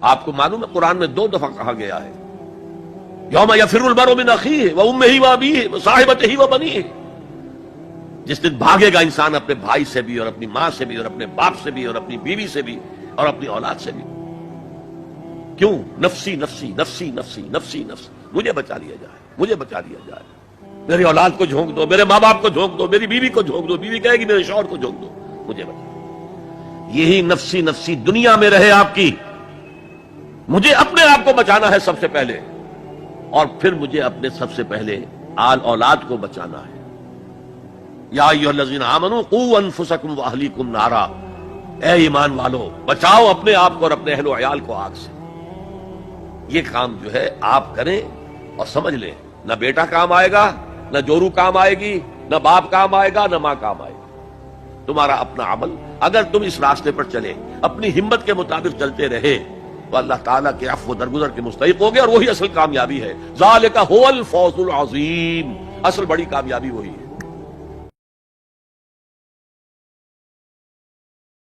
آپ کو معلوم ہے قرآن میں 2 دفعہ کہا گیا ہے یوم یفر المرء من اخیہ وامہ وابیہ وصاحبتہ وبنیہ، جس دن بھاگے گا انسان اپنے بھائی سے بھی اور اپنی ماں سے بھی اور اپنے باپ سے بھی اور اپنی بیوی سے بھی اور اپنی اولاد سے بھی۔ کیوں؟ نفسی نفسی نفسی نفسی نفسی نفسی، مجھے بچا لیا جائے، مجھے بچا لیا جائے، میری اولاد کو جھونک دو، میرے ماں باپ کو جھونک دو، میری بیوی کو جھونک دو، بیوی کہے گی میرے شوہر کو جھونک دو، مجھے بچا۔ یہی نفسی نفسی دنیا میں رہے آپ کی، مجھے اپنے آپ کو بچانا ہے سب سے پہلے، اور پھر مجھے اپنے سب سے پہلے آل اولاد کو بچانا ہے۔ یا ایھا الذین آمنوا قوا انفسکم واہلیکم نارا، اے ایمان والو بچاؤ اپنے آپ کو اور اپنے اہل و عیال کو آگ سے۔ یہ کام جو ہے آپ کریں اور سمجھ لیں، نہ بیٹا کام آئے گا، نہ جورو کام آئے گی، نہ باپ کام آئے گا، نہ ماں کام آئے گی۔ تمہارا اپنا عمل، اگر تم اس راستے پر چلے، اپنی ہمت کے مطابق چلتے رہے، تو اللہ تعالیٰ کے عفو و درگزر کے مستحق ہو گے، اور وہی اصل کامیابی ہے۔ ذالک ھو الفوز العظیم، اصل بڑی کامیابی وہی ہے۔